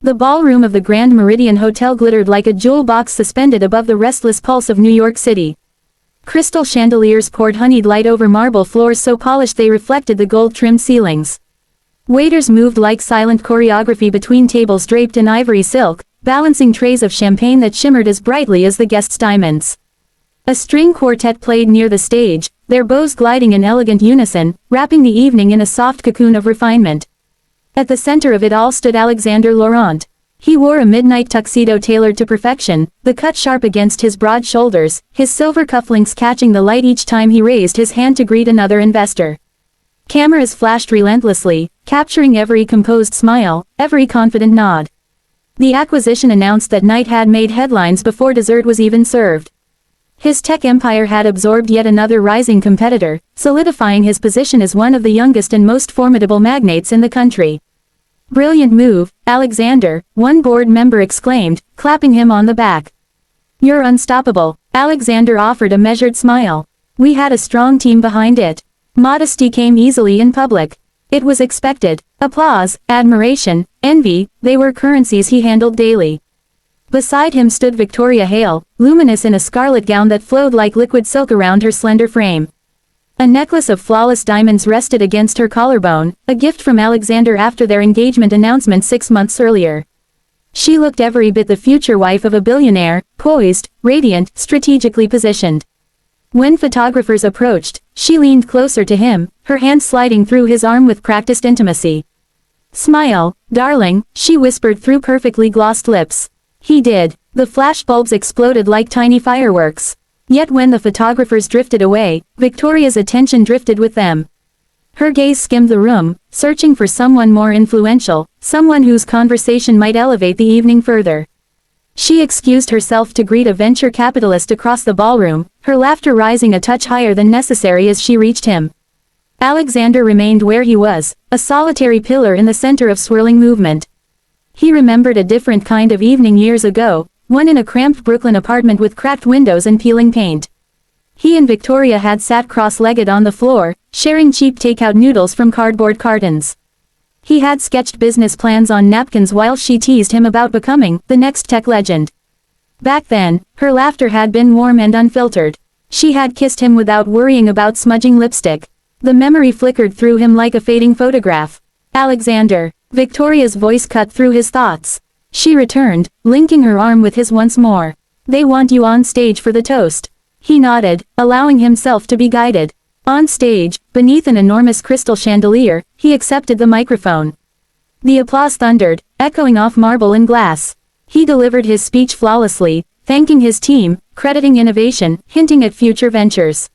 The ballroom of the Grand Meridian Hotel glittered like a jewel box suspended above the restless pulse of New York City. Crystal chandeliers poured honeyed light over marble floors so polished they reflected the gold-trimmed ceilings. Waiters moved like silent choreography between tables draped in ivory silk, balancing trays of champagne that shimmered as brightly as the guests' diamonds. A string quartet played near the stage, their bows gliding in elegant unison, wrapping the evening in a soft cocoon of refinement. At the center of it all stood Alexander Laurent. He wore a midnight tuxedo tailored to perfection, the cut sharp against his broad shoulders, his silver cufflinks catching the light each time he raised his hand to greet another investor. Cameras flashed relentlessly, capturing every composed smile, every confident nod. The acquisition announced that Knight had made headlines before dessert was even served. His tech empire had absorbed yet another rising competitor, solidifying his position as one of the youngest and most formidable magnates in the country. "Brilliant move, Alexander," one board member exclaimed, clapping him on the back. "You're unstoppable," Alexander offered a measured smile. "We had a strong team behind it." Modesty came easily in public. It was expected. Applause, admiration, envy, they were currencies he handled daily. Beside him stood Victoria Hale, luminous in a scarlet gown that flowed like liquid silk around her slender frame. A necklace of flawless diamonds rested against her collarbone, a gift from Alexander after their engagement announcement 6 months earlier. She looked every bit the future wife of a billionaire, poised, radiant, strategically positioned. When photographers approached, she leaned closer to him, her hand sliding through his arm with practiced intimacy. "Smile, darling," she whispered through perfectly glossed lips. He did. The flashbulbs exploded like tiny fireworks. Yet when the photographers drifted away, Victoria's attention drifted with them. Her gaze skimmed the room, searching for someone more influential, someone whose conversation might elevate the evening further. She excused herself to greet a venture capitalist across the ballroom, her laughter rising a touch higher than necessary as she reached him. Alexander remained where he was, a solitary pillar in the center of swirling movement. He remembered a different kind of evening years ago, one in a cramped Brooklyn apartment with cracked windows and peeling paint. He and Victoria had sat cross-legged on the floor, sharing cheap takeout noodles from cardboard cartons. He had sketched business plans on napkins while she teased him about becoming the next tech legend. Back then, her laughter had been warm and unfiltered. She had kissed him without worrying about smudging lipstick. The memory flickered through him like a fading photograph. "Alexander." Victoria's voice cut through his thoughts. She returned, linking her arm with his once more. "They want you on stage for the toast." He nodded, allowing himself to be guided. On stage, beneath an enormous crystal chandelier, he accepted the microphone. The applause thundered, echoing off marble and glass. He delivered his speech flawlessly, thanking his team, crediting innovation, hinting at future ventures.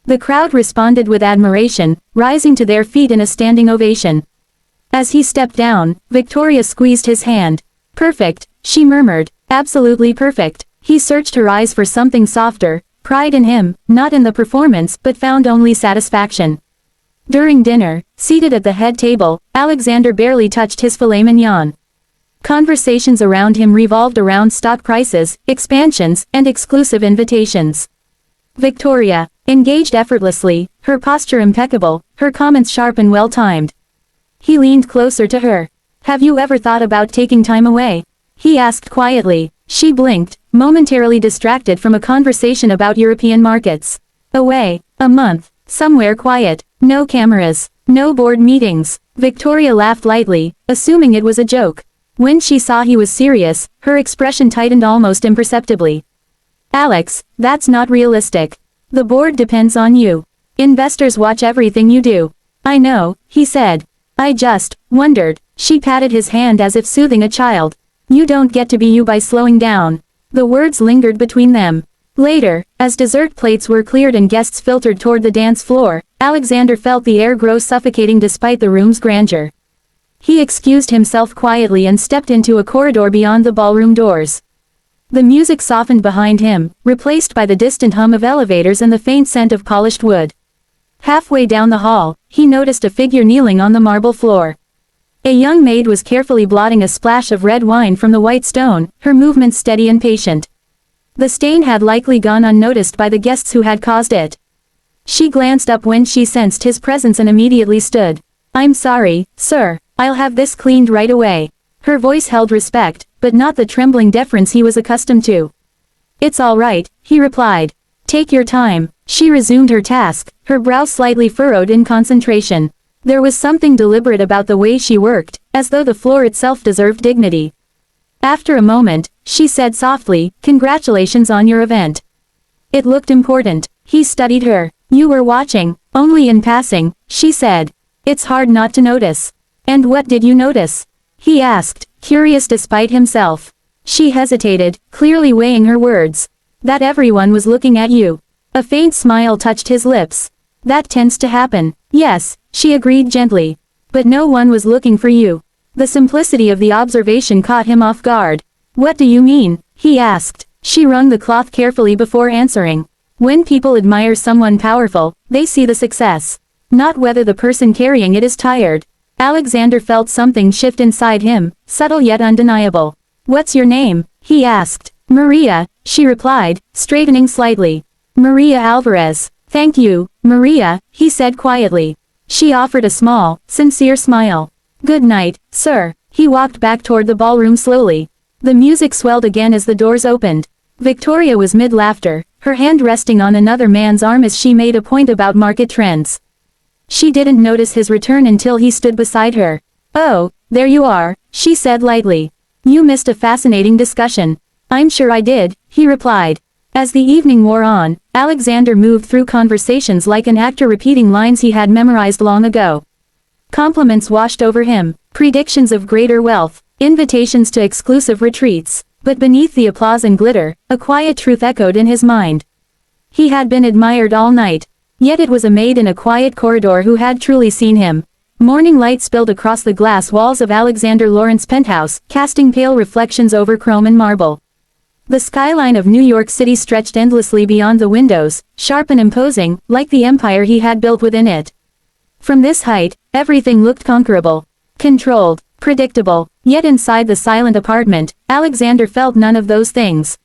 The crowd responded with admiration, rising to their feet in a standing ovation. As he stepped down, Victoria squeezed his hand. "Perfect," she murmured, "absolutely perfect." He searched her eyes for something softer, pride in him, not in the performance, but found only satisfaction. During dinner, seated at the head table, Alexander barely touched his filet mignon. Conversations around him revolved around stock prices, expansions, and exclusive invitations. Victoria, engaged effortlessly, her posture impeccable, her comments sharp and well-timed. He leaned closer to her. "Have you ever thought about taking time away?" he asked quietly. She blinked, momentarily distracted from a conversation about European markets. "Away. A month. Somewhere quiet. No cameras. No board meetings." Victoria laughed lightly, assuming it was a joke. When she saw he was serious, her expression tightened almost imperceptibly. "Alex, that's not realistic. The board depends on you. Investors watch everything you do." "I know," he said. "I just wondered." She patted his hand as if soothing a child. "You don't get to be you by slowing down." The words lingered between them. Later, as dessert plates were cleared and guests filtered toward the dance floor, Alexander felt the air grow suffocating despite the room's grandeur. He excused himself quietly and stepped into a corridor beyond the ballroom doors. The music softened behind him, replaced by the distant hum of elevators and the faint scent of polished wood. Halfway down the hall, he noticed a figure kneeling on the marble floor. A young maid was carefully blotting a splash of red wine from the white stone, her movements steady and patient. The stain had likely gone unnoticed by the guests who had caused it. She glanced up when she sensed his presence and immediately stood. "I'm sorry, sir. I'll have this cleaned right away." Her voice held respect, but not the trembling deference he was accustomed to. "It's all right," he replied. "Take your time." She resumed her task, her brow slightly furrowed in concentration. There was something deliberate about the way she worked, as though the floor itself deserved dignity. After a moment, she said softly, "Congratulations on your event." It looked important. He studied her. "You were watching, only in passing," she said. "It's hard not to notice." "And what did you notice?" he asked, curious despite himself. She hesitated, clearly weighing her words. "That everyone was looking at you." A faint smile touched his lips. "That tends to happen." "Yes," she agreed gently. "But no one was looking for you." The simplicity of the observation caught him off guard. "What do you mean?" he asked. She wrung the cloth carefully before answering. "When people admire someone powerful, they see the success, not whether the person carrying it is tired." Alexander felt something shift inside him, subtle yet undeniable. "What's your name?" he asked. "Maria," she replied, straightening slightly. "Maria Alvarez." "Thank you, Maria," he said quietly. She offered a small, sincere smile. "Good night, sir." He walked back toward the ballroom slowly. The music swelled again as the doors opened. Victoria was mid-laughter, her hand resting on another man's arm as she made a point about market trends. She didn't notice his return until he stood beside her. "Oh, there you are," she said lightly. "You missed a fascinating discussion." "I'm sure I did," he replied. As the evening wore on, Alexander moved through conversations like an actor repeating lines he had memorized long ago. Compliments washed over him, predictions of greater wealth, invitations to exclusive retreats, but beneath the applause and glitter, a quiet truth echoed in his mind. He had been admired all night. Yet it was a maid in a quiet corridor who had truly seen him. Morning light spilled across the glass walls of Alexander Lawrence's penthouse, casting pale reflections over chrome and marble. The skyline of New York City stretched endlessly beyond the windows, sharp and imposing, like the empire he had built within it. From this height, everything looked conquerable, controlled, predictable, yet inside the silent apartment, Alexander felt none of those things.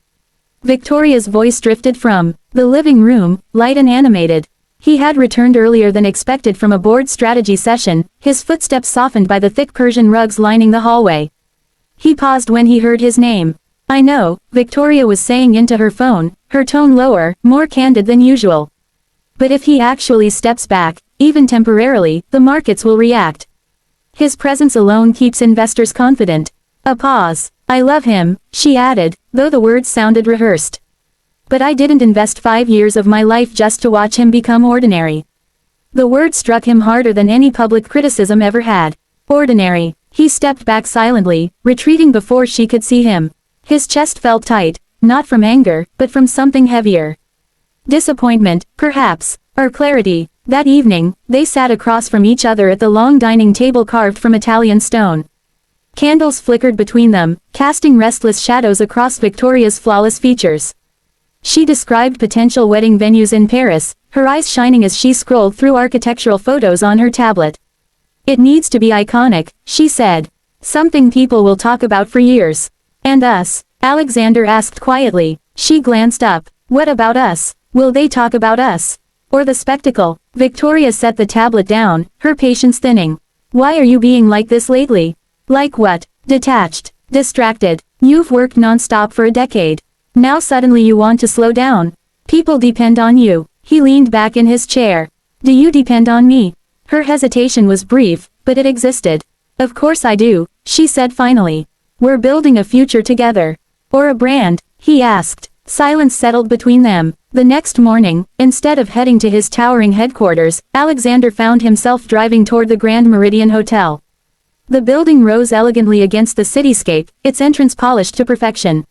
Victoria's voice drifted from the living room, light and animated. He had returned earlier than expected from a board strategy session, his footsteps softened by the thick Persian rugs lining the hallway. He paused when he heard his name. "I know," Victoria was saying into her phone, her tone lower, more candid than usual. "But if he actually steps back, even temporarily, the markets will react. His presence alone keeps investors confident." A pause. "I love him," she added, though the words sounded rehearsed. "But I didn't invest 5 years of my life just to watch him become ordinary." The word struck him harder than any public criticism ever had. Ordinary. He stepped back silently, retreating before she could see him. His chest felt tight, not from anger, but from something heavier. Disappointment, perhaps, or clarity. That evening, they sat across from each other at the long dining table carved from Italian stone. Candles flickered between them, casting restless shadows across Victoria's flawless features. She described potential wedding venues in Paris, her eyes shining as she scrolled through architectural photos on her tablet. "It needs to be iconic," she said. "Something people will talk about for years." "And us?" Alexander asked quietly. She glanced up. "What about us? Will they talk about us? Or the spectacle?" Victoria set the tablet down, her patience thinning. "Why are you being like this lately?" "Like what?" "Detached. Distracted. You've worked non-stop for a decade. Now suddenly you want to slow down. People depend on you." He leaned back in his chair. "Do you depend on me?" Her hesitation was brief, but it existed. "Of course I do," she said finally. "We're building a future together." "Or a brand?" he asked. Silence settled between them. The next morning, instead of heading to his towering headquarters, Alexander found himself driving toward the Grand Meridian Hotel. The building rose elegantly against the cityscape, its entrance polished to perfection.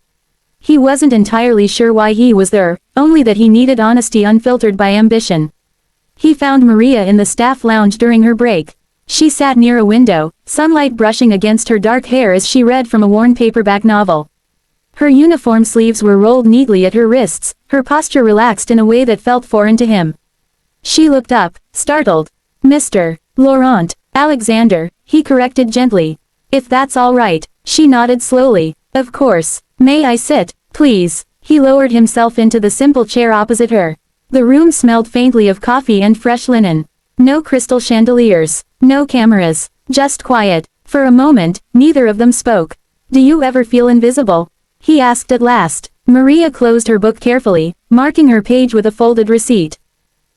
He wasn't entirely sure why he was there, only that he needed honesty unfiltered by ambition. He found Maria in the staff lounge during her break. She sat near a window, sunlight brushing against her dark hair as she read from a worn paperback novel. Her uniform sleeves were rolled neatly at her wrists, her posture relaxed in a way that felt foreign to him. She looked up, startled. "Mr. Laurent, Alexander," he corrected gently. "If that's all right." She nodded slowly. "Of course. May I sit, please?" He lowered himself into the simple chair opposite her. The room smelled faintly of coffee and fresh linen. No crystal chandeliers. No cameras. Just quiet. For a moment, neither of them spoke. Do you ever feel invisible? He asked at last. Maria closed her book carefully, marking her page with a folded receipt.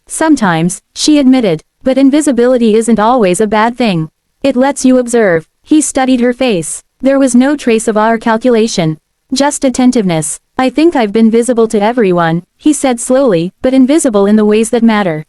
Sometimes, she admitted, but invisibility isn't always a bad thing. It lets you observe. He studied her face. There was no trace of our calculation. Just attentiveness. I think I've been visible to everyone, he said slowly, but invisible in the ways that matter.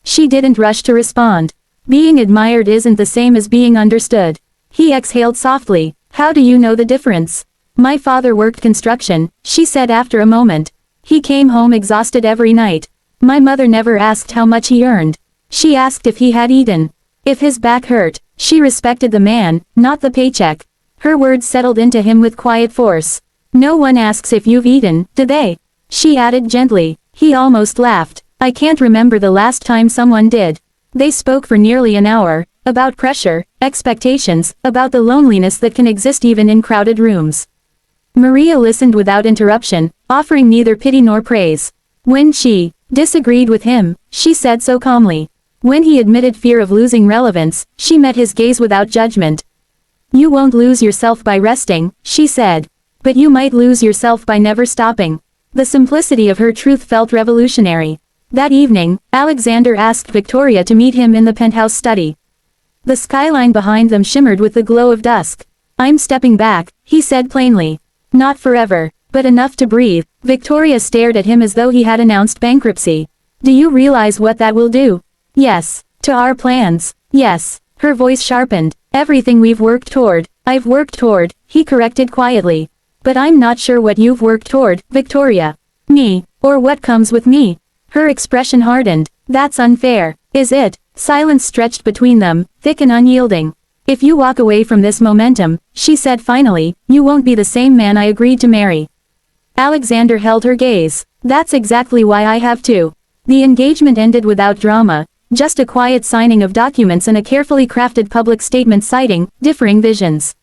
She didn't rush to respond. Being admired isn't the same as being understood. He exhaled softly. How do you know the difference? My father worked construction, she said after a moment. He came home exhausted every night. My mother never asked how much he earned. She asked if he had eaten. If his back hurt. She respected the man, not the paycheck. Her words settled into him with quiet force. No one asks if you've eaten, do they? She added gently. He almost laughed. I can't remember the last time someone did. They spoke for nearly an hour, about pressure, expectations, about the loneliness that can exist even in crowded rooms. Maria listened without interruption, offering neither pity nor praise. When she disagreed with him, she said so calmly. When he admitted fear of losing relevance, she met his gaze without judgment. You won't lose yourself by resting, she said. But you might lose yourself by never stopping. The simplicity of her truth felt revolutionary. That evening, Alexander asked Victoria to meet him in the penthouse study. The skyline behind them shimmered with the glow of dusk. I'm stepping back, he said plainly. Not forever, but enough to breathe. Victoria stared at him as though he had announced bankruptcy. Do you realize what that will do? Yes. To our plans. Yes. Her voice sharpened. Everything we've worked toward. I've worked toward, he corrected quietly. But I'm not sure what you've worked toward, Victoria. Me. Or what comes with me. Her expression hardened. That's unfair. Is it? Silence stretched between them, thick and unyielding. If you walk away from this momentum, she said finally, you won't be the same man I agreed to marry. Alexander held her gaze. That's exactly why I have to. The engagement ended without drama, just a quiet signing of documents and a carefully crafted public statement citing differing visions.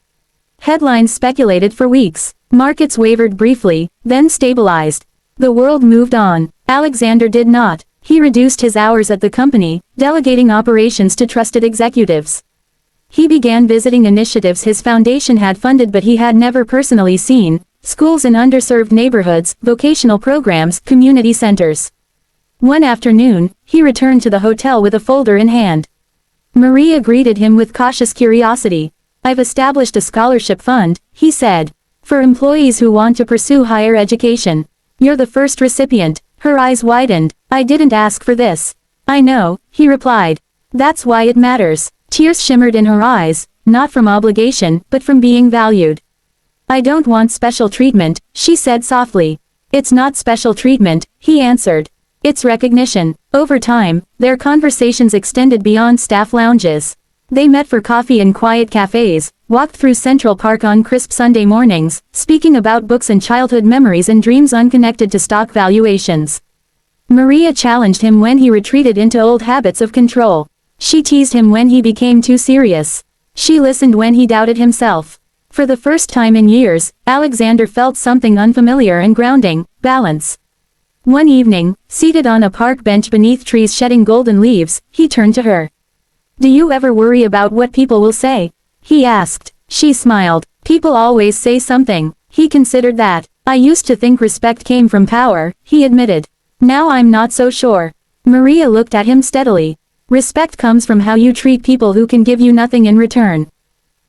Headlines speculated for weeks. Markets wavered briefly, then stabilized. The world moved on. Alexander did not. He reduced his hours at the company, delegating operations to trusted executives. He began visiting initiatives his foundation had funded but he had never personally seen, schools in underserved neighborhoods, vocational programs, community centers. One afternoon, he returned to the hotel with a folder in hand. Maria greeted him with cautious curiosity. I've established a scholarship fund, he said, for employees who want to pursue higher education. You're the first recipient. Her eyes widened. I didn't ask for this. I know, he replied. That's why it matters. Tears shimmered in her eyes, not from obligation, but from being valued. I don't want special treatment, she said softly. It's not special treatment, he answered. It's recognition. Over time, their conversations extended beyond staff lounges. They met for coffee in quiet cafes, walked through Central Park on crisp Sunday mornings, speaking about books and childhood memories and dreams unconnected to stock valuations. Maria challenged him when he retreated into old habits of control. She teased him when he became too serious. She listened when he doubted himself. For the first time in years, Alexander felt something unfamiliar and grounding, balance. One evening, seated on a park bench beneath trees shedding golden leaves, he turned to her. Do you ever worry about what people will say? He asked. She smiled. People always say something. He considered that. I used to think respect came from power, he admitted. Now I'm not so sure. Maria looked at him steadily. Respect comes from how you treat people who can give you nothing in return.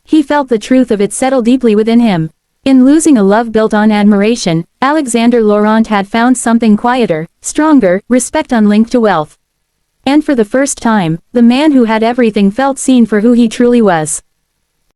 He felt the truth of it settle deeply within him. In losing a love built on admiration, Alexander Laurent had found something quieter, stronger, respect unlinked to wealth. And for the first time, the man who had everything felt seen for who he truly was.